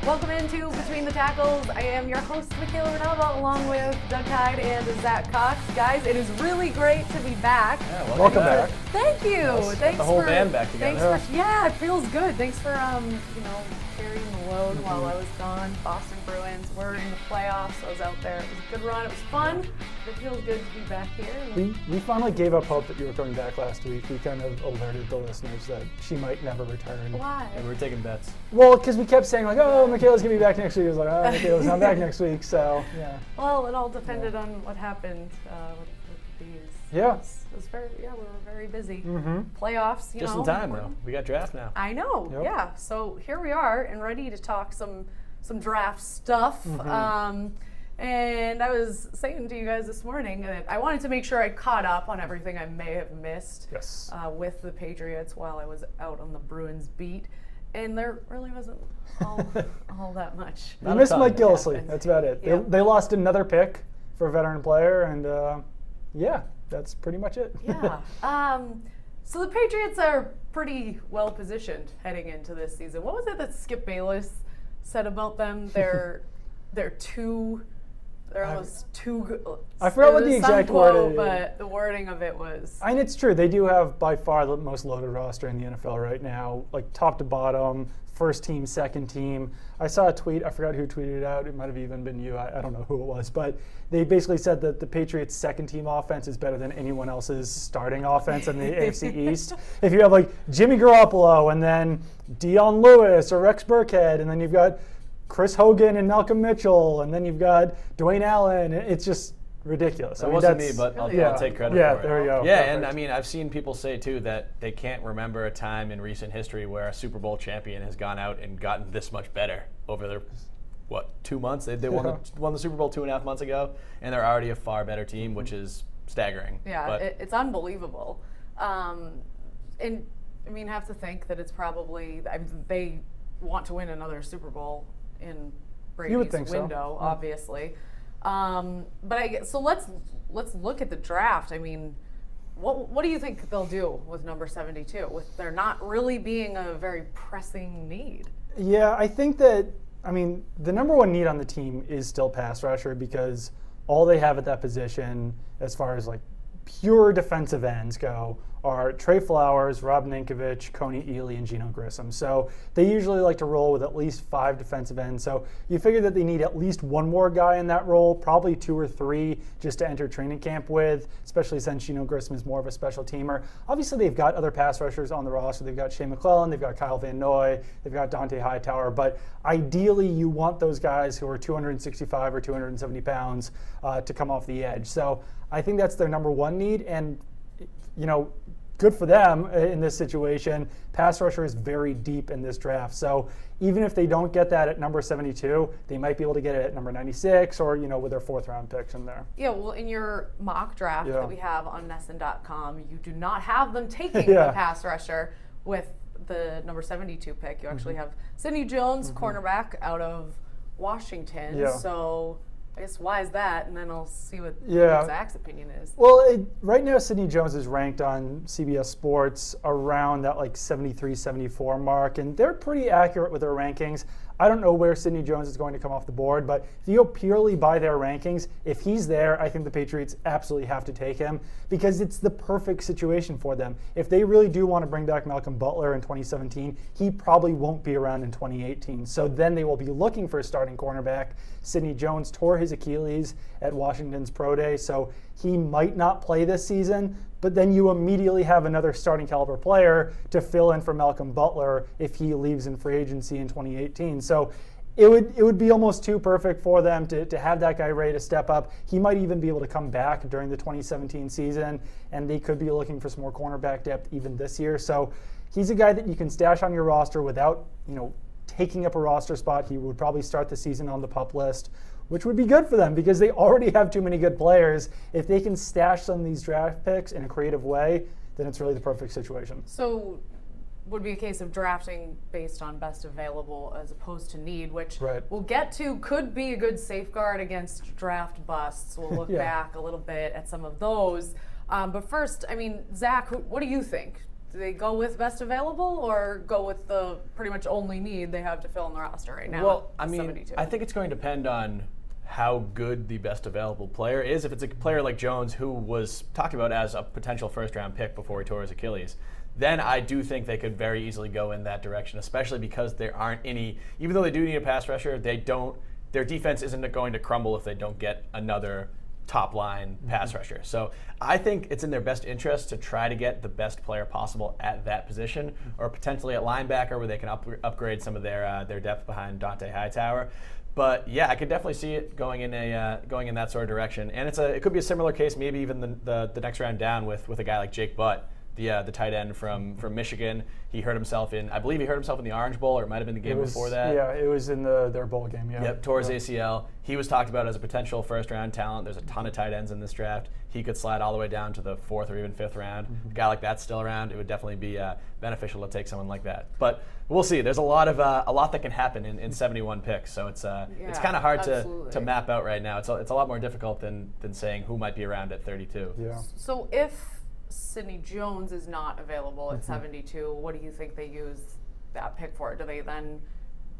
Welcome into Between the Tackles. I am your host, Michaela Renova, along with Doug Hyde and Zach Cox. Guys, it is really great to be back. Yeah, welcome back. Thank you. Yes, Thanks the whole for, band back together. Yeah, it feels good. Thanks for carrying the load while I was gone. Boston Bruins were in the playoffs. I was out there. It was a good run. It was fun. It feels good to be back here. We finally gave up hope that you were coming back last week. We kind of alerted the listeners that she might never return. Why? And we were taking bets. Well, because we kept saying like, oh, Michaela's gonna be back next week. It was like, oh, Michaela's not back next week. So yeah. Well, it all depended on what happened with these. Yeah. It was very, we were very busy. Mm-hmm. Playoffs, Just in time though. We got draft now. I know. Yep. Yeah. So here we are and ready to talk some draft stuff. Mm-hmm. And I was saying to you guys this morning that I wanted to make sure I caught up on everything I may have missed with the Patriots while I was out on the Bruins beat. And there really wasn't all that much. We missed Mike Gillisley. That's about it. Yeah. They lost another pick for a veteran player, and yeah, that's pretty much it. Yeah. So the Patriots are pretty well positioned heading into this season. What was it that Skip Bayless said about them? They're almost too good. I forgot what the exact word is. But the wording of it was. And it's true. They do have by far the most loaded roster in the NFL right now, like top to bottom, first team, second team. I saw a tweet. I forgot who tweeted it out. It might have even been you. I don't know who it was. But they basically said that the Patriots' second team offense is better than anyone else's starting offense in the AFC East. If you have like Jimmy Garoppolo and then Dion Lewis or Rex Burkhead, and then you've got Chris Hogan and Malcolm Mitchell, and then you've got Dwayne Allen. It's just ridiculous. That wasn't me, but I'll take credit for it. Yeah, there you go. Yeah, Perfect. and I mean, I've seen people say too that they can't remember a time in recent history where a Super Bowl champion has gone out and gotten this much better over their 2 months. They won the Super Bowl 2.5 months ago, and they're already a far better team, which is staggering. Yeah, but it's unbelievable. And I mean, have to think that it's probably they want to win another Super Bowl in Brady's window, obviously. So let's look at the draft. I mean, what do you think they'll do with number 72? With there not really being a very pressing need. Yeah, I think that the number one need on the team is still pass rusher because all they have at that position, as far as like pure defensive ends go, are Trey Flowers, Rob Ninkovich, Coney Ealy, and Geno Grissom. So they usually like to roll with at least 5 defensive ends. So you figure that they need at least one more guy in that role, probably 2 or 3 just to enter training camp with, especially since Geno Grissom is more of a special teamer. Obviously, they've got other pass rushers on the roster. They've got Shea McClellan, they've got Kyle Van Noy, they've got Dante Hightower. But ideally, you want those guys who are 265 or 270 pounds to come off the edge. So I think that's their number one need. And good for them in this situation. Pass rusher is very deep in this draft. So even if they don't get that at number 72, they might be able to get it at number 96 or, with their 4th round picks in there. Yeah, well, in your mock draft that we have on NESN.com, you do not have them taking the pass rusher with the number 72 pick. You actually have Sidney Jones, cornerback out of Washington. Yeah. So I guess why is that? And then I'll see what Zach's opinion is. Well, right now Sidney Jones is ranked on CBS Sports around that like 73, 74 mark, and they're pretty accurate with their rankings. I don't know where Sidney Jones is going to come off the board, but if you go purely by their rankings, if he's there, I think the Patriots absolutely have to take him because it's the perfect situation for them. If they really do want to bring back Malcolm Butler in 2017, he probably won't be around in 2018. So then they will be looking for a starting cornerback. Sidney Jones tore his Achilles at Washington's Pro Day, so he might not play this season, but then you immediately have another starting caliber player to fill in for Malcolm Butler if he leaves in free agency in 2018. So it would be almost too perfect for them to have that guy ready to step up. He might even be able to come back during the 2017 season, and they could be looking for some more cornerback depth even this year. So he's a guy that you can stash on your roster without, taking up a roster spot. He would probably start the season on the PUP list, which would be good for them because they already have too many good players. If they can stash some of these draft picks in a creative way, then it's really the perfect situation. So would be a case of drafting based on best available as opposed to need, which we'll get to could be a good safeguard against draft busts. We'll look back a little bit at some of those. But first, Zach, what do you think? do they go with best available or go with the pretty much only need they have to fill in the roster right now? Well, I mean, 72? I think it's going to depend on how good the best available player is. If it's a player like Jones, who was talked about as a potential first-round pick before he tore his Achilles, then I do think they could very easily go in that direction, especially because there aren't any, even though they do need a pass rusher, their defense isn't going to crumble if they don't get another top-line pass rusher. So I think it's in their best interest to try to get the best player possible at that position, or potentially at linebacker where they can upgrade some of their depth behind Dante Hightower. But yeah, I could definitely see it going in that sort of direction, and it could be a similar case, maybe even the next round down with a guy like Jake Butt, the tight end from Michigan. I believe he hurt himself in the Orange Bowl, or it might have been the game before that. Yeah, it was in their bowl game. Yeah. Yep, tore his ACL. He was talked about as a potential first-round talent. There's a ton of tight ends in this draft. He could slide all the way down to the 4th or even 5th round. A guy like that's still around. It would definitely be beneficial to take someone like that. But we'll see. There's a lot that can happen in 71 picks. So it's kind of hard to map out right now. It's a lot more difficult than saying who might be around at 32. Yeah. So if Sidney Jones is not available at 72, what do you think they use that pick for? Do they then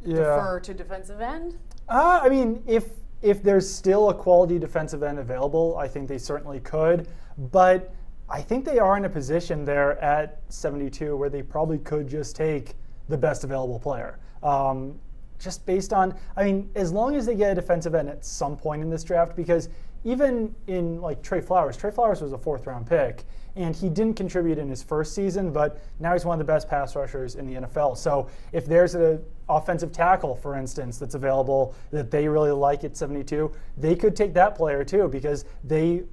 defer to defensive end? I mean, if there's still a quality defensive end available, I think they certainly could. But I think they are in a position there at 72 where they probably could just take the best available player. Just based on, I mean, as long as they get a defensive end at some point in this draft, because even in like Trey Flowers was a 4th-round pick, and he didn't contribute in his first season, but now he's one of the best pass rushers in the NFL. So if there's an offensive tackle, for instance, that's available that they really like at 72, they could take that player too, because they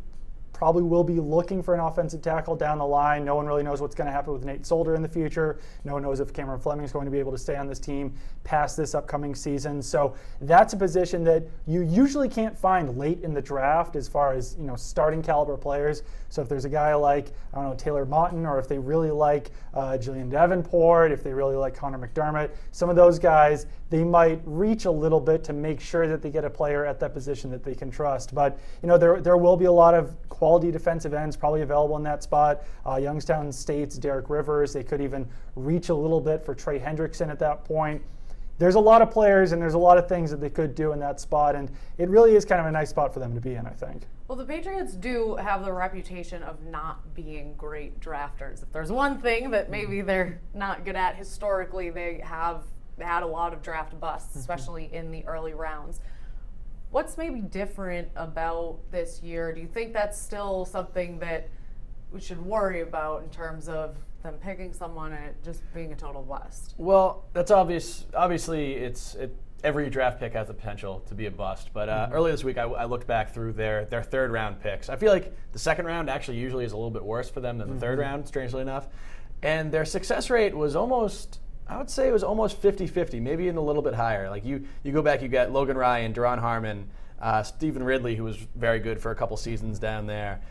probably will be looking for an offensive tackle down the line. No one really knows what's going to happen with Nate Solder in the future. No one knows if Cameron Fleming is going to be able to stay on this team past this upcoming season. So that's a position that you usually can't find late in the draft as far as starting caliber players. So if there's a guy like, I don't know, Taylor Motton, or if they really like Julian Davenport, if they really like Connor McDermott, some of those guys, they might reach a little bit to make sure that they get a player at that position that they can trust. But there will be a lot of quality defensive ends probably available in that spot. Youngstown State's Derek Rivers, they could even reach a little bit for Trey Hendrickson at that point. There's a lot of players and there's a lot of things that they could do in that spot, and it really is kind of a nice spot for them to be in, I think. Well, the Patriots do have the reputation of not being great drafters. If there's one thing that maybe they're not good at historically, they have had a lot of draft busts, especially in the early rounds. What's maybe different about this year? Do you think that's still something that we should worry about in terms of them picking someone and it just being a total bust? Well, that's obvious. Obviously, every draft pick has the potential to be a bust. But earlier this week, I looked back through their 3rd-round picks. I feel like the 2nd round actually usually is a little bit worse for them than the 3rd round, strangely enough. And their success rate was almost 50-50, maybe even a little bit higher. Like you go back, you got Logan Ryan, Daron Harmon, Stephen Ridley, who was very good for a couple seasons down there.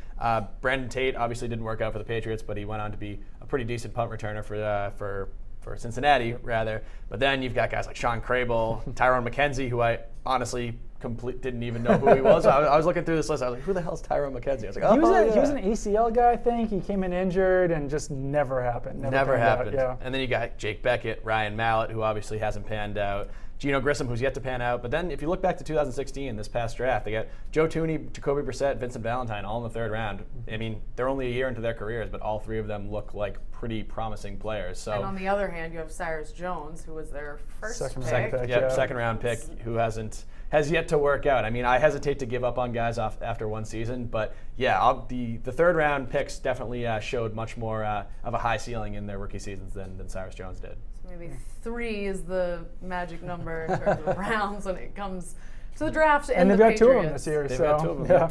Brandon Tate obviously didn't work out for the Patriots, but he went on to be a pretty decent punt returner for Cincinnati, rather. But then you've got guys like Sean Crable, Tyrone McKenzie, who I honestly didn't even know who he was. I was looking through this list. I was like, who the hell is Tyrone McKenzie? I was like, he was an ACL guy, I think. He came in injured and just never happened. Never happened. Yeah. And then you got Jake Beckett, Ryan Mallett, who obviously hasn't panned out. Geno Grissom, who's yet to pan out. But then if you look back to 2016, this past draft, they got Joe Thuney, Jacoby Brissett, Vincent Valentine, all in the 3rd round. I mean, they're only a year into their careers, but all 3 of them look like pretty promising players. So, and on the other hand, you have Cyrus Jones, who was their first pick. Second-round pick, who has yet to work out. I mean, I hesitate to give up on guys after one season, but yeah, the 3rd-round picks definitely showed much more of a high ceiling in their rookie seasons than Cyrus Jones did. Maybe 3 is the magic number in terms of rounds when it comes to the draft. And they've got 2 of them this year. They've got 2 of them. Yeah.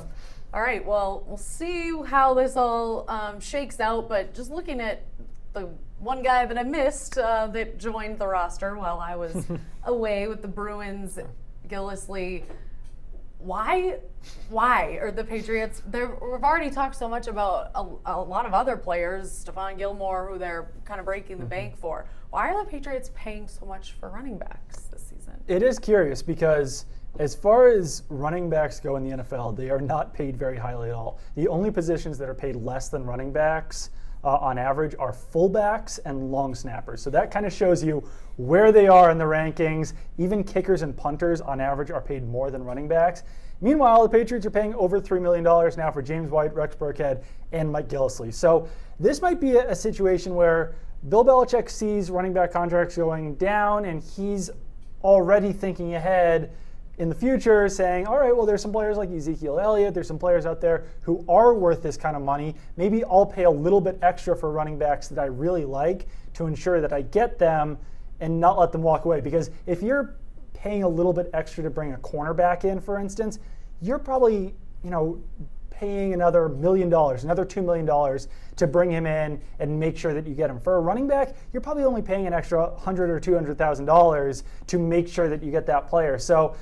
All right. Well, we'll see how this all shakes out. But just looking at the one guy that I missed that joined the roster while I was away with the Bruins, Gillislee. Why are the Patriots? We've already talked so much about a lot of other players, Stephon Gilmore, who they're kind of breaking the bank for. Why are the Patriots paying so much for running backs this season? It is curious because as far as running backs go in the NFL, they are not paid very highly at all. The only positions that are paid less than running backs on average are fullbacks and long snappers. So that kind of shows you where they are in the rankings. Even kickers and punters on average are paid more than running backs. Meanwhile, the Patriots are paying over $3 million now for James White, Rex Burkhead, and Mike Gillislee. So this might be a situation where Bill Belichick sees running back contracts going down, and he's already thinking ahead in the future, saying, all right, well, there's some players like Ezekiel Elliott, there's some players out there who are worth this kind of money. Maybe I'll pay a little bit extra for running backs that I really like to ensure that I get them and not let them walk away. Because if you're paying a little bit extra to bring a cornerback in, for instance, you're probably, paying another $1 million, another $2 million to bring him in and make sure that you get him. For a running back, you're probably only paying an extra $100,000 or $200,000 to make sure that you get that player. So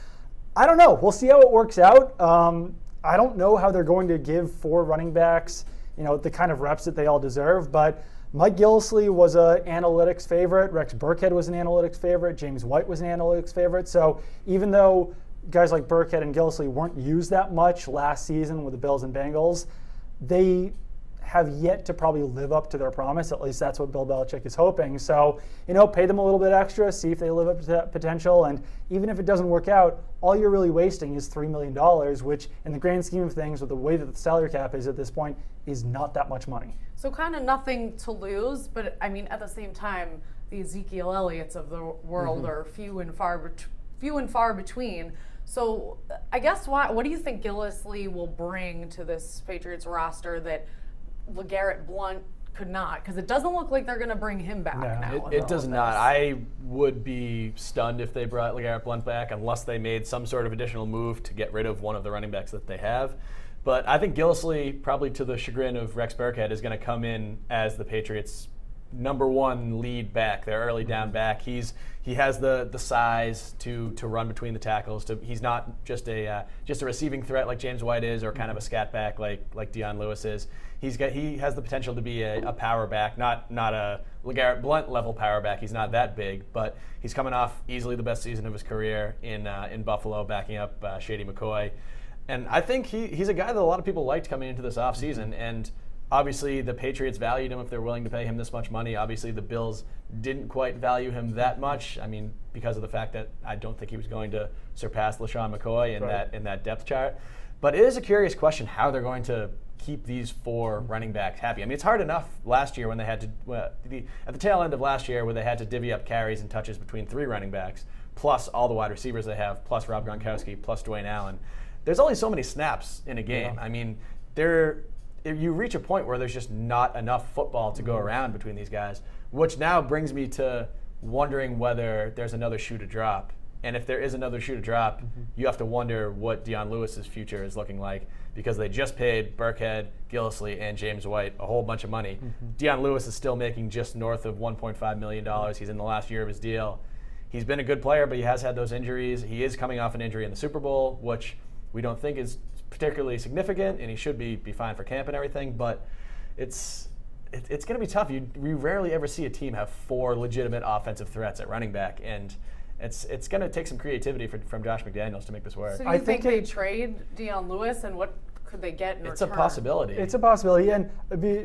I don't know. We'll see how it works out. I don't know how they're going to give 4 running backs, the kind of reps that they all deserve, but Mike Gillislee was an analytics favorite. Rex Burkhead was an analytics favorite. James White was an analytics favorite. So even though guys like Burkhead and Gillislee weren't used that much last season with the Bills and Bengals, they have yet to probably live up to their promise. At least that's what Bill Belichick is hoping. So, pay them a little bit extra, see if they live up to that potential. And even if it doesn't work out, all you're really wasting is $3 million, which in the grand scheme of things, with the way that the salary cap is at this point, is not that much money. So kind of nothing to lose, but I mean, at the same time, the Ezekiel Elliott's of the world are few and far between. So I guess what do you think Gillislee will bring to this Patriots roster that LeGarrette Blount could not? Because it doesn't look like they're going to bring him back now. It does not. I would be stunned if they brought LeGarrette Blount back unless they made some sort of additional move to get rid of one of the running backs that they have. But I think Gillislee, probably to the chagrin of Rex Burkhead, is going to come in as the Patriots' number 1 lead back, their early down back. He has the size to run between the tackles. He's not just a receiving threat like James White is, or kind of a scat back like Dion Lewis is. He has the potential to be a power back, not a LeGarrette Blount level power back. He's not that big, but he's coming off easily the best season of his career in Buffalo, backing up Shady McCoy. And I think he's a guy that a lot of people liked coming into this offseason. And obviously, the Patriots valued him if they're willing to pay him this much money. Obviously, the Bills didn't quite value him that much. I mean, because of the fact that I don't think he was going to surpass LaShawn McCoy in that depth chart. But it is a curious question how they're going to keep these 4 running backs happy. I mean, it's hard enough last year when they had to, at the tail end of last year, where they had to divvy up carries and touches between 3 running backs, plus all the wide receivers they have, plus Rob Gronkowski, plus Dwayne Allen. There's only so many snaps in a game. Yeah. I mean, if you reach a point where there's just not enough football to go around between these guys, which now brings me to wondering whether there's another shoe to drop. And if there is another shoe to drop, you have to wonder what Dion Lewis's future is looking like, because they just paid Burkhead, Gillislee, and James White a whole bunch of money. Dion Lewis is still making just north of $1.5 million. He's in the last year of his deal. He's been a good player, but he has had those injuries. He is coming off an injury in the Super Bowl, which we don't think is particularly significant, and he should be fine for camp and everything, but it's going to be tough. We rarely ever see a team have 4 legitimate offensive threats at running back, and it's going to take some creativity from Josh McDaniels to make this work. So do you think they trade Dion Lewis, and what could they get in return? It's a possibility. It's a possibility. And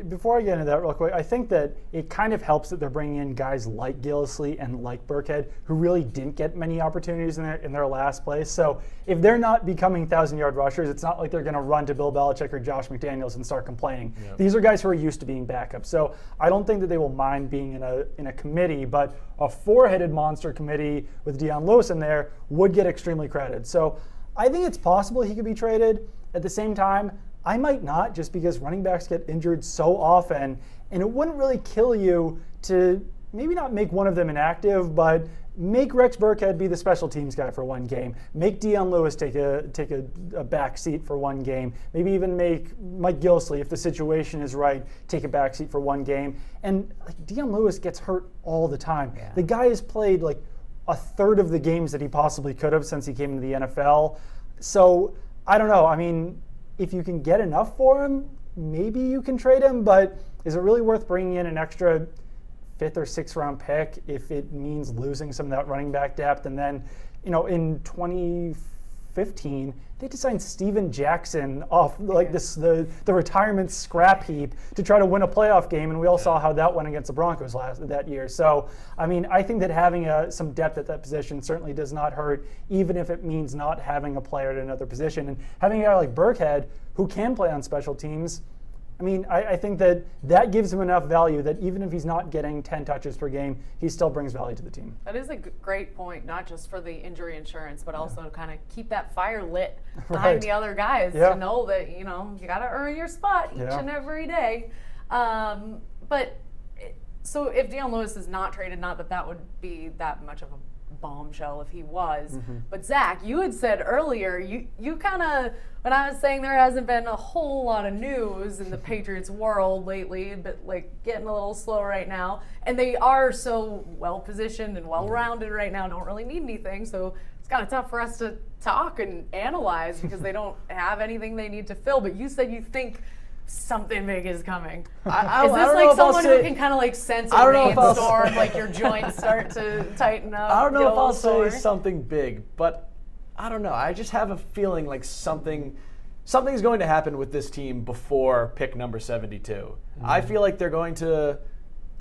before I get into that real quick, I think that it kind of helps that they're bringing in guys like Gillislee and like Burkhead, who really didn't get many opportunities in their last place. So if they're not becoming 1,000-yard rushers, it's not like they're going to run to Bill Belichick or Josh McDaniels and start complaining. Yep. These are guys who are used to being backups. So I don't think that they will mind being in a committee, but a 4-headed monster committee with Dion Lewis in there would get extremely crowded. So I think it's possible he could be traded. At the same time, I might not, just because running backs get injured so often, and it wouldn't really kill you to maybe not make one of them inactive, but make Rex Burkhead be the special teams guy for 1 game. Make Dion Lewis take a back seat for 1 game. Maybe even make Mike Gillislee, if the situation is right, take a back seat for 1 game. And Dion Lewis gets hurt all the time. Yeah. The guy has played like a third of the games that he possibly could have since he came into the NFL. So I don't know. I mean, if you can get enough for him, maybe you can trade him, but is it really worth bringing in an extra 5th or 6th round pick if it means losing some of that running back depth? And then, in 15, they had to sign Steven Jackson off like the retirement scrap heap to try to win a playoff game, and we all saw how that went against the Broncos that year. So, I mean, I think that having some depth at that position certainly does not hurt, even if it means not having a player at another position. And having a guy like Burkhead, who can play on special teams, I mean, I think that gives him enough value that even if he's not getting 10 touches per game, he still brings value to the team. That is a great point, not just for the injury insurance, but also to kind of keep that fire lit behind the other guys to know that, you know, you got to earn your spot each and every day. But so if Dion Lewis is not traded, not that would be that much of a bombshell if he was. But Zach, you had said earlier, you kind of, when I was saying there hasn't been a whole lot of news in the Patriots world lately, but like getting a little slow right now, and they are so well positioned and well rounded right now, don't really need anything, so it's kind of tough for us to talk and analyze because they don't have anything they need to fill. But you said you think something big is coming. Is this like someone who can kind of like sense a rainstorm, like your joints start to tighten up? I don't know if I'll say something big, but I don't know. I just have a feeling like something's going to happen with this team before pick number 72. I feel like they're going to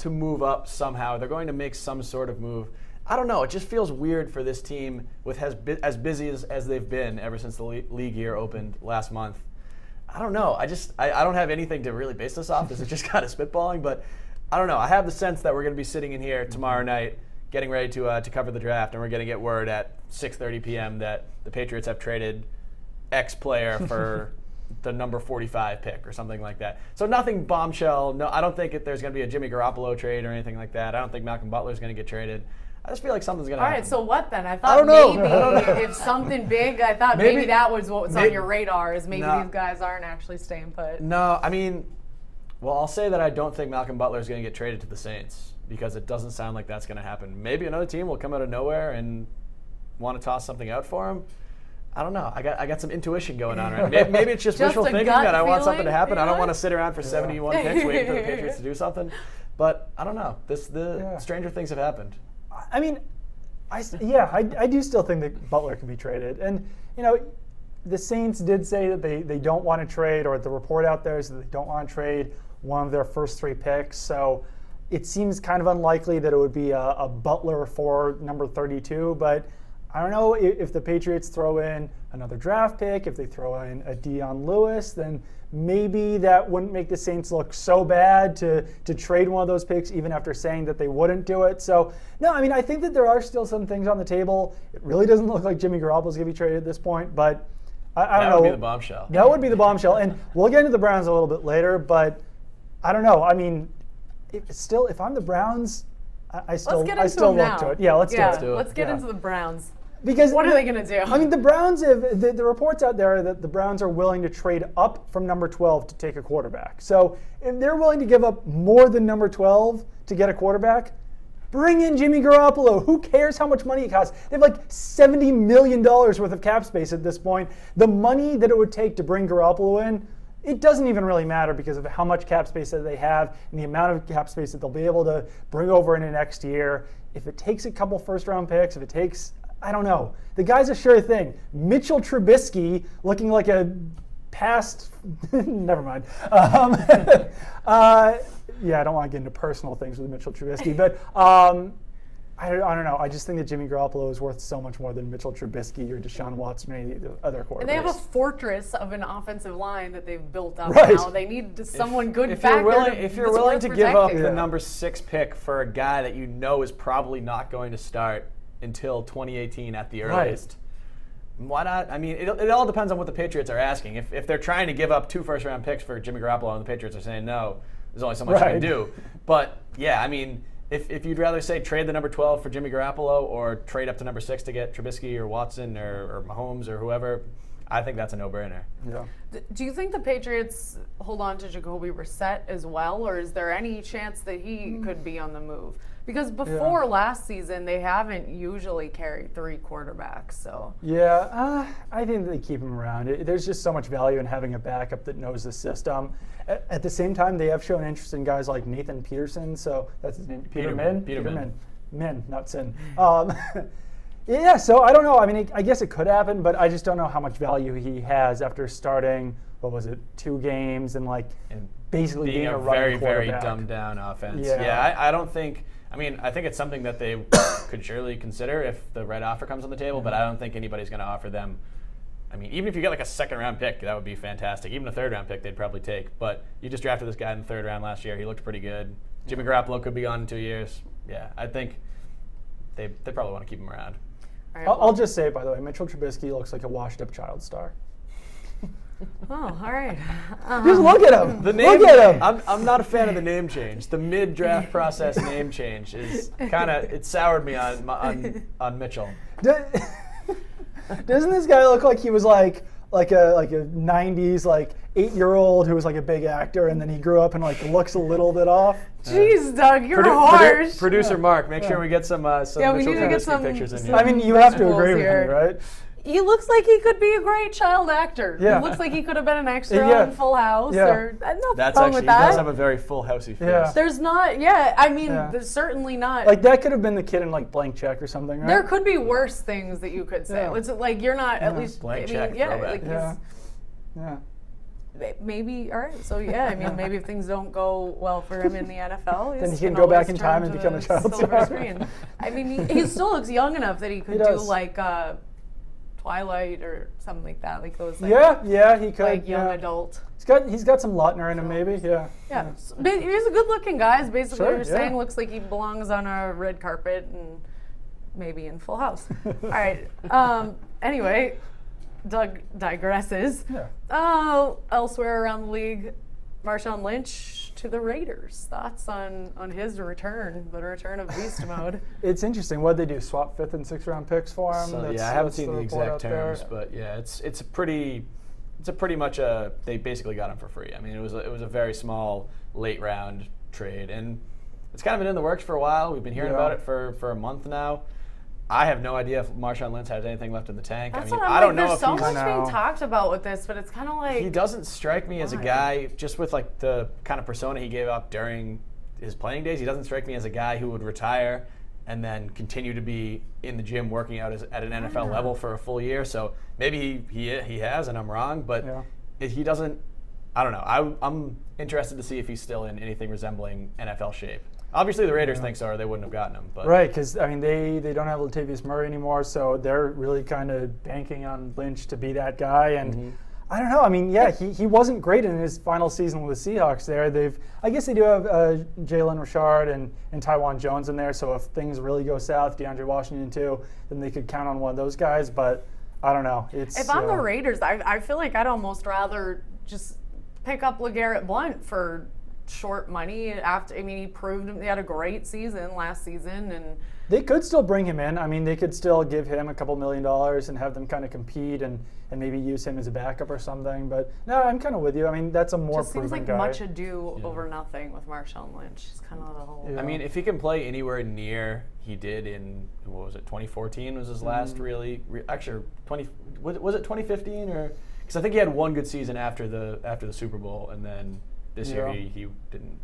move up somehow. They're going to make some sort of move. I don't know. It just feels weird for this team with as busy as they've been ever since the league year opened last month. I don't know. I don't have anything to really base this off. This is just kind of spitballing, but I don't know. I have the sense that we're going to be sitting in here tomorrow night getting ready to cover the draft, and we're going to get word at 6:30 p.m. that the Patriots have traded X player for the number 45 pick or something like that. So nothing bombshell. No, I don't think there's going to be a Jimmy Garoppolo trade or anything like that. I don't think Malcolm Butler's going to get traded. I just feel like something's going to happen. All right, so what then? I thought maybe if something big, I thought maybe that was what was on your radar, is maybe these guys aren't actually staying put. No, I mean, well, I'll say that I don't think Malcolm Butler is going to get traded to the Saints because it doesn't sound like that's going to happen. Maybe another team will come out of nowhere and want to toss something out for him. I don't know. I got some intuition going on right. Maybe it's just wishful thinking that I want something to happen. I don't want to sit around for 71 picks waiting for the Patriots to do something. But I don't know. Stranger things have happened. I mean, I do still think that Butler can be traded. And, you know, the Saints did say that they don't want to trade, or the report out there is that they don't want to trade one of their first 3 picks. So it seems kind of unlikely that it would be a Butler for number 32. But I don't know if the Patriots throw in another draft pick, if they throw in a Dion Lewis, then maybe that wouldn't make the Saints look so bad to trade one of those picks, even after saying that they wouldn't do it. So, no, I mean, I think that there are still some things on the table. It really doesn't look like Jimmy Garoppolo's going to be traded at this point, but I don't know. That would be the bombshell. That would be the bombshell. And we'll get into the Browns a little bit later, but I don't know. I mean, if I'm the Browns, I still look to it. Yeah, let's do it. Let's get into the Browns. Because what are they going to do? I mean, the Browns have the reports out there are that the Browns are willing to trade up from number 12 to take a quarterback. So if they're willing to give up more than number 12 to get a quarterback, bring in Jimmy Garoppolo. Who cares how much money it costs? They have like $70 million worth of cap space at this point. The money that it would take to bring Garoppolo in, it doesn't even really matter because of how much cap space that they have and the amount of cap space that they'll be able to bring over into next year. If it takes a couple first-round picks, if it takes, I don't know. The guy's a sure thing. Mitchell Trubisky looking like a past, never mind. Yeah, I don't want to get into personal things with Mitchell Trubisky, but I don't know. I just think that Jimmy Garoppolo is worth so much more than Mitchell Trubisky or Deshaun Watson or any of the other quarterbacks. And they have a fortress of an offensive line that they've built up now. They need someone good back there. If you're willing to give up the number 6 pick for a guy that you know is probably not going to start until 2018 at the earliest, why not? I mean, it all depends on what the Patriots are asking. If they're trying to give up 2 first-round picks for Jimmy Garoppolo and the Patriots are saying, no, there's only so much you can do. But, yeah, I mean, if you'd rather say trade the number 12 for Jimmy Garoppolo or trade up to number 6 to get Trubisky or Watson or Mahomes or whoever, I think that's a no-brainer. Yeah. Do you think the Patriots hold on to Jacoby Brissett as well, or is there any chance that he could be on the move? Because before last season, they haven't usually carried 3 quarterbacks. So I think they keep him around. There's just so much value in having a backup that knows the system. At the same time, they have shown interest in guys like Nathan Peterson. So that's his name, Peterman, not Sin. Yeah, so I don't know. I mean, I guess it could happen, but I just don't know how much value he has after starting, what was it, 2 games and basically being a very, running very quarterback. dumbed down offense. Yeah. I don't think. I mean, I think it's something that they could surely consider if the right offer comes on the table, but I don't think anybody's going to offer them. I mean, even if you get like a 2nd-round pick, that would be fantastic. Even a 3rd-round pick, they'd probably take. But you just drafted this guy in the 3rd round last year. He looked pretty good. Jimmy Garoppolo could be gone in 2 years. Yeah, I think they probably want to keep him around. All right, I'll just say, by the way, Mitchell Trubisky looks like a washed-up child star. Oh, all right. Just look at him. Look at him. I'm not a fan of the name change. The mid-draft process name change is kind of it soured me on Mitchell. Doesn't this guy look like he was like a 90s 8-year-old who was like a big actor, and then he grew up and looks a little bit off? Jeez, Doug, you're harsh. Producer Marc, make sure we get some Mitchell we need to get Trubisky pictures in here. I mean, you have to agree with me, right? He looks like he could be a great child actor. Yeah. He looks like he could have been an extra on Full House. Yeah. Or no That's problem actually, with he that. does have a very Full Housey face. Yeah. There's not, I mean, there's certainly not. That could have been the kid in Blank Check or something, right? There could be worse things that you could say. Yeah. It's you're not at least. Blank I mean, Check, throwback. Yeah. Maybe, all right. So, I mean, maybe if things don't go well for him in the NFL, then he can go back in time and become a child star. Screen. I mean, he still looks young enough that he could do Twilight or something like that, those. Yeah, he could. Young adult. He's got some Lautner in him, maybe. Yeah. Yeah, but he's a good-looking guy. Is basically what you're saying. Yeah. Looks like he belongs on a red carpet and maybe in Full House. All right. Anyway, Doug digresses. Yeah. Elsewhere around the league, Marshawn Lynch to the Raiders. Thoughts on his return, the return of beast mode? It's interesting. What did they do? Swap 5th and 6th round picks for him? So, I haven't seen the exact terms, but it's pretty much they basically got him for free. I mean, it was a very small late round trade, and it's kind of been in the works for a while. We've been hearing about it for a month now. I have no idea if Marshawn Lynch has anything left in the tank. That's I mean, what I'm I don't know There's if so he's much being talked about with this, but it's kind of like he doesn't strike me as a guy just with the kind of persona he gave up during his playing days. He doesn't strike me as a guy who would retire and then continue to be in the gym working out at an NFL level for a full year. So maybe he has, and I'm wrong, but he doesn't. I don't know. I'm interested to see if he's still in anything resembling NFL shape. Obviously, the Raiders think so, or they wouldn't have gotten him. But. Right, because I mean, they don't have Latavius Murray anymore, so they're really kind of banking on Lynch to be that guy. And I don't know. I mean, he wasn't great in his final season with the Seahawks. I guess they do have Jalen Richard and Tywan Jones in there. So if things really go south, DeAndre Washington too, then they could count on one of those guys. But I don't know. If I'm the Raiders, I feel like I'd almost rather just pick up LeGarrette Blount for short money. He proved he had a great season last season, and they could still bring him in. I mean, they could still give him a couple $1 million and have them kind of compete and maybe use him as a backup or something. But no, I'm kind of with you. I mean, that's a more proven guy. Seems like much ado over nothing with Marshawn Lynch. It's kind of the whole. I mean, if he can play anywhere near he did in 2014 was his last actually was it 2015 or because I think he had one good season after the Super Bowl, and then this year he didn't,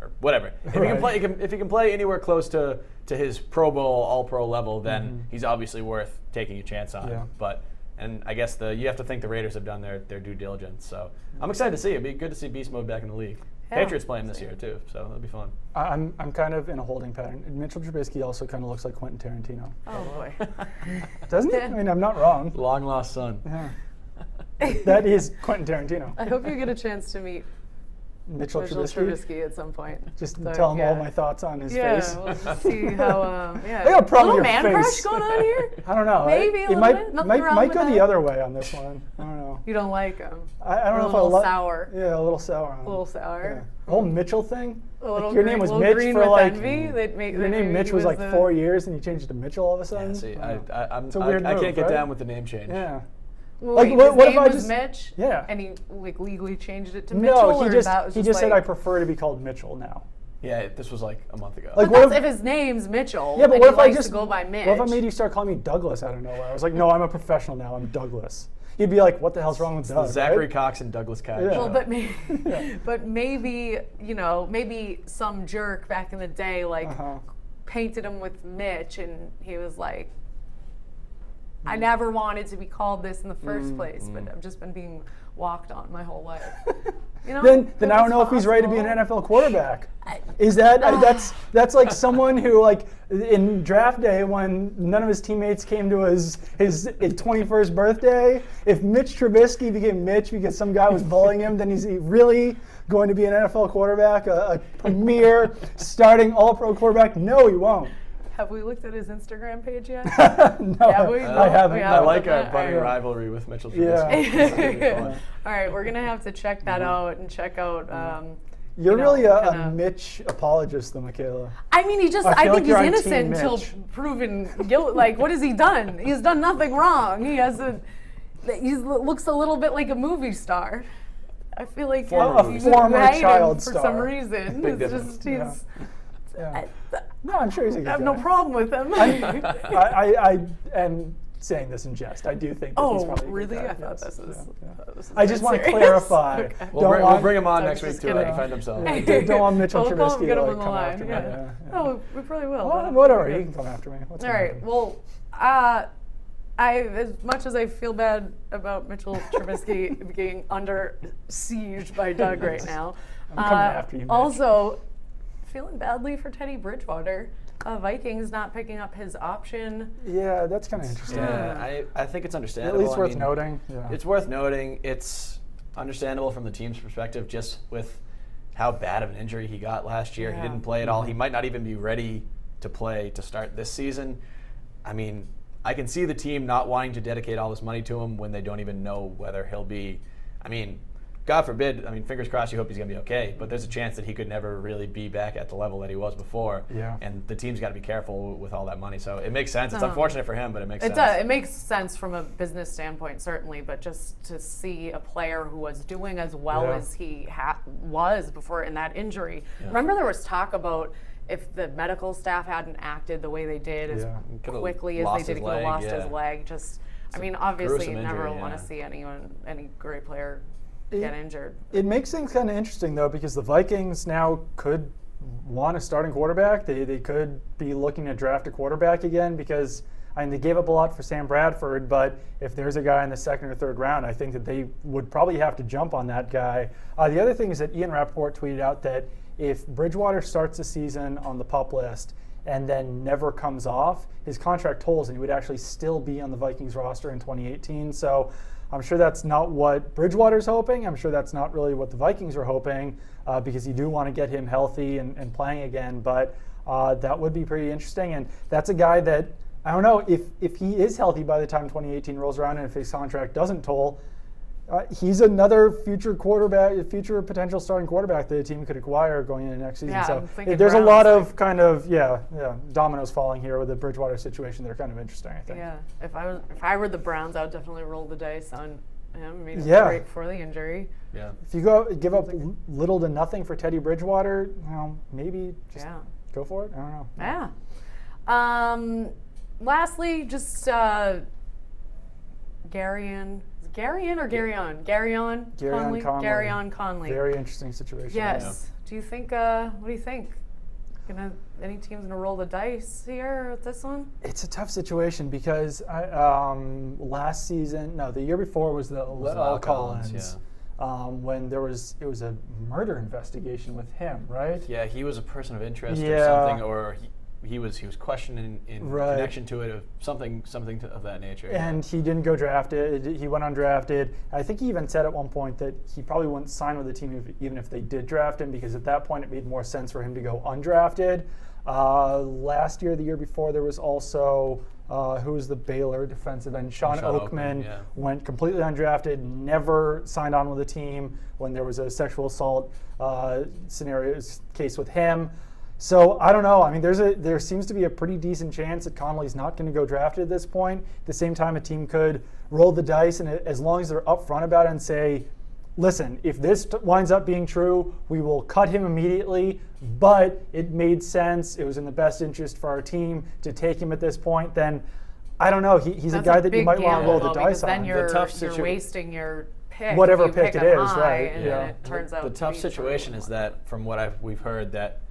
or whatever. If he can play, if he can play anywhere close to his Pro Bowl, All-Pro level, then he's obviously worth taking a chance on. Yeah. And I guess you have to think the Raiders have done their due diligence. So I'm excited to see. It'd be good to see Beast Mode back in the league. Yeah. Patriots playing this year too, so that'll be fun. I'm kind of in a holding pattern. Mitchell Trubisky also kind of looks like Quentin Tarantino. Oh boy, doesn't he? I mean, I'm not wrong. Long lost son. Yeah. That is Quentin Tarantino. I hope you get a chance to meet Mitchell Trubisky at some point. Just tell him all my thoughts on his face. Yeah, we'll just see how. I got a problem with your man face. crush going on here? I don't know. Maybe a little bit. Nothing wrong might with go that. the other way on this one. I don't know. You don't like him. I don't know if I like. A little like. sour. Yeah, a little sour. On him. A little sour. Yeah. The whole Mitchell thing. Your name was Mitch for your name Mitch was like 4 years, and you changed it to Mitchell all of a sudden. Yeah, see, it's a weird move, I can't get right? down with the name change. Yeah. Well, like, wait, what his if I name was just Mitch? Yeah. And he legally changed it to Mitchell? No, he just just said I prefer to be called Mitchell now. Yeah, this was like a month ago. Like, but if his name's Mitchell, yeah, but and what he if I likes just to go by Mitch? What if I made you start calling me Douglas out of nowhere? I was like, no, I'm a professional now. I'm Douglas. You'd be like, what the hell's wrong with Doug? Zachary right? Cox and Douglas Cox. Yeah. Well, but maybe maybe some jerk back in the day painted him with Mitch, and he was like, I never wanted to be called this in the first place, but I've just been being walked on my whole life. You know, then I don't know if he's ready to be an NFL quarterback. Is that that's like someone who, like, in draft day when none of his teammates came to his 21st birthday, if Mitch Trubisky became Mitch because some guy was bullying him, then is he really going to be an NFL quarterback, a premier starting all-pro quarterback? No, he won't. Have we looked at his Instagram page yet? No, I haven't. I like our budding rivalry with Mitchell Trubisky. Yeah. All right, we're gonna have to check that out and check out. You're really a Mitch apologist, though, Michaela. I mean, I think he's innocent until proven guilty. Like, what has he done? He's done nothing wrong. He looks a little bit like a movie star. I feel like a former child star for some reason. Big it's difference. just No, I'm sure he's a good guy. I have no problem with him. I am saying this in jest. I do think that he's probably really? a good guy. I thought this was I just want to clarify. Okay. We'll bring him on next week to defend himself. Don't want Mitchell Trubisky to get him on the come line. after me. Yeah. Oh, we probably will. Well, whatever. He can come after me. All right. Well, as much as I feel bad about Mitchell Trubisky being under siege by Doug right now, I'm coming after you, Mitch. Also feeling badly for Teddy Bridgewater. Vikings not picking up his option. Yeah, that's kind of interesting. Yeah, I think it's understandable. At least worth noting. Yeah. It's worth noting. It's understandable from the team's perspective, just with how bad of an injury he got last year. Yeah. He didn't play at all. He might not even be ready to play to start this season. I mean, I can see the team not wanting to dedicate all this money to him when they don't even know whether he'll be, I mean, God forbid, I mean, fingers crossed, you hope he's going to be okay, but there's a chance that he could never really be back at the level that he was before. Yeah. And the team's got to be careful with all that money. So it makes sense. It's unfortunate for him, but it makes sense. It does. It makes sense from a business standpoint, certainly, but just to see a player who was doing as well as he was before in that injury. Yeah. Remember there was talk about if the medical staff hadn't acted the way they did as quickly as they did, he could have lost his leg. Just, I mean, obviously you never want to see any great player get injured. It makes things kind of interesting, though, because the Vikings now could want a starting quarterback. They could be looking to draft a quarterback again because, I mean, they gave up a lot for Sam Bradford, but if there's a guy in the second or third round, I think that they would probably have to jump on that guy. The other thing is that Ian Rappaport tweeted out that if Bridgewater starts the season on the PUP list and then never comes off, his contract tolls and he would actually still be on the Vikings roster in 2018. So I'm sure that's not what Bridgewater's hoping. I'm sure that's not really what the Vikings are hoping because you do want to get him healthy and playing again. But that would be pretty interesting. And that's a guy that, I don't know, if he is healthy by the time 2018 rolls around and if his contract doesn't toll, he's another future potential starting quarterback that the team could acquire going into next season. Yeah, so there's a lot of kind of dominoes falling here with the Bridgewater situation that are kind of interesting, I think. Yeah, if I were the Browns, I would definitely roll the dice on him. I mean, right before the injury. Yeah. If you give up little to nothing for Teddy Bridgewater, maybe just go for it. I don't know. Yeah. Lastly, just GAREON. GAREON or GAREON? GAREON Conley? GAREON Conley. Very interesting situation. Yes. Yeah. Do you think, what do you think? Any team's going to roll the dice here with this one? It's a tough situation because the year before was the Al Collins. When it was a murder investigation with him, right? Yeah, he was a person of interest or something, or he was questioned in connection to it, of something of that nature. And he didn't go drafted. He went undrafted. I think he even said at one point that he probably wouldn't sign with the team even if they did draft him, because at that point it made more sense for him to go undrafted. Last year, the year before, there was also who was the Baylor defensive end? Sean Oakman went completely undrafted, never signed on with the team when there was a sexual assault case with him. So I don't know. I mean, there seems to be a pretty decent chance that Conley's not going to go drafted at this point. At the same time, a team could roll the dice, and as long as they're upfront about it and say, listen, if this winds up being true, we will cut him immediately, but it made sense, it was in the best interest for our team to take him at this point, then I don't know. He's a guy that you might want to roll the dice on. Then you're wasting your pick. Whatever pick it is, right. And then it turns out the tough situation is that, from what we've heard, that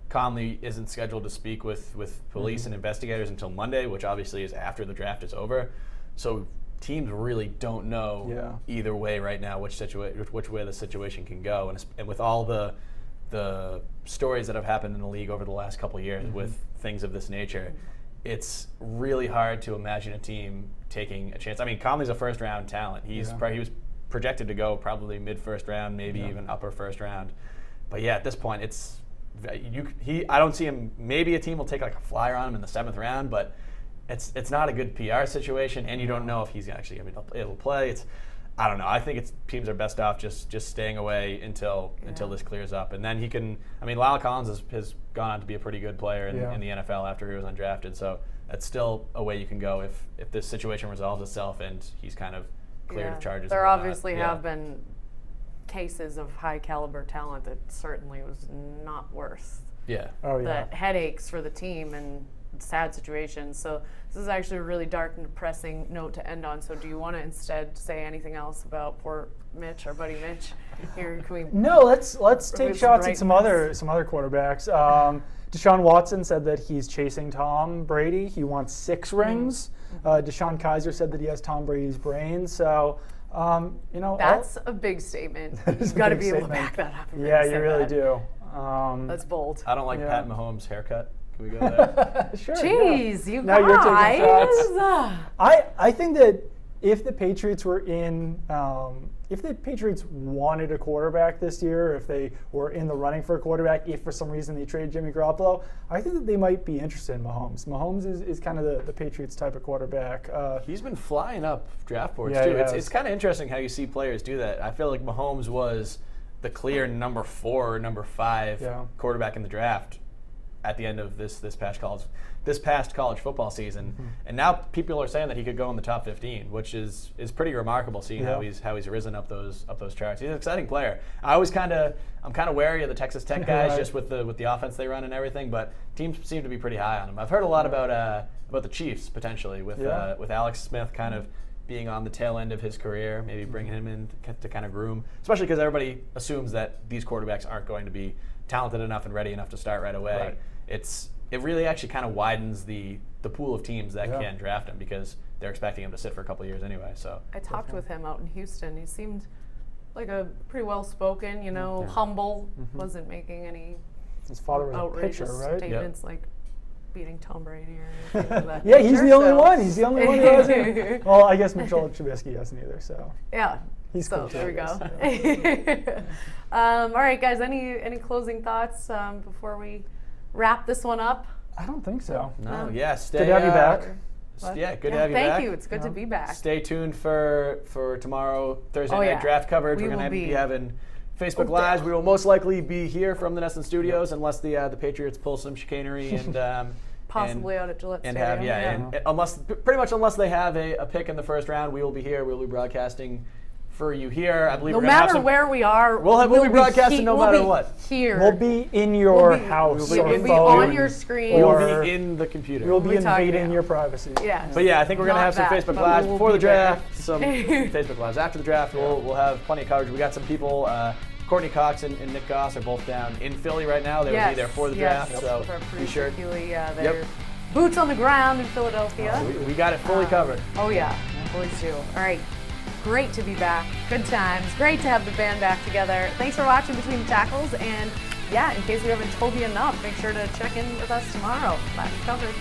Conley isn't scheduled to speak with police and investigators until Monday, which obviously is after the draft is over. So teams really don't know either way right now which way the situation can go, and with all the stories that have happened in the league over the last couple of years with things of this nature, it's really hard to imagine a team taking a chance. I mean, Conley's a first-round talent. He was projected to go probably mid-first round, maybe even upper first round. But yeah, at this point, I don't see him. Maybe a team will take like a flyer on him in the 7th round, but it's not a good PR situation, and you don't know if he's actually going to be able to play. I don't know. I think teams are best off just staying away until this clears up, and then he can. I mean, Lyle Collins has gone on to be a pretty good player in the NFL after he was undrafted. So that's still a way you can go if this situation resolves itself and he's kind of cleared of charges. There obviously have been cases of high caliber talent that certainly was not worth the headaches for the team and sad situations. So this is actually a really dark and depressing note to end on. So do you want to instead say anything else about poor Mitch, our buddy Mitch? Here, can we? No, let's take shots at some other quarterbacks. Deshaun Watson said that he's chasing Tom Brady. He wants 6 rings. Deshaun Kaiser said that he has Tom Brady's brain. So that's a big statement. You've got to be able to back that up. Yeah, you really do. That's bold. I don't like Pat Mahomes' haircut. Can we go there? Sure. Jeez, you now guys. You're taking shots. I think that if the Patriots were in, if the Patriots wanted a quarterback this year, if they were in the running for a quarterback, if for some reason they traded Jimmy Garoppolo, I think that they might be interested in Mahomes. Mahomes is kind of the Patriots type of quarterback. He's been flying up draft boards too. It's kind of interesting how you see players do that. I feel like Mahomes was the clear number 4 or number 5 quarterback in the draft at the end of this past college football season, and now people are saying that he could go in the top 15, which is pretty remarkable, seeing how he's risen up those charts. He's an exciting player. I'm kind of wary of the Texas Tech guys just with the offense they run and everything, but teams seem to be pretty high on him. I've heard a lot about the Chiefs potentially with Alex Smith kind of being on the tail end of his career, maybe bringing him in to kind of groom, especially because everybody assumes that these quarterbacks aren't going to be talented enough and ready enough to start right away. Right. It really actually kind of widens the pool of teams that can draft him because they're expecting him to sit for a couple of years anyway. So I talked with him out in Houston. He seemed like a pretty well-spoken, humble. Wasn't making any his father was outrageous a pitcher, right? statements like beating Tom Brady or anything like that. Yeah, he's the only one. He's the only one who hasn't. Well, I guess Mitchell Trubisky hasn't either. So yeah. He's cool too. There we go. All right, guys. Any closing thoughts before we wrap this one up? I don't think so. No. Good to have you back. Yeah, good to have you back. Thank you. It's good to be back. Stay tuned for tomorrow, Thursday night draft coverage. We're going to be having Facebook Lives. We will most likely be here from the Nesson Studios unless the Patriots pull some chicanery and possibly out at Gillette and Stadium. And unless they have a pick in the first round, we will be here. We'll be broadcasting for you here. I believe no matter where we are, we'll be broadcasting no matter what. Here, we'll be in your house. We'll be on your screen. We'll be in the computer. We'll be invading your privacy. Yeah. But I think we're gonna have some Facebook Lives before the draft, some Facebook Lives after the draft. We'll have plenty of coverage. We got some people. Courtney Cox and Nick Goss are both down in Philly right now. They will be there for the draft. So be sure. They're boots on the ground in Philadelphia. We got it fully covered. Oh yeah, always do. All right. Great to be back. Good times. Great to have the band back together. Thanks for watching Between the Tackles. And in case we haven't told you enough, make sure to check in with us tomorrow. Back covered.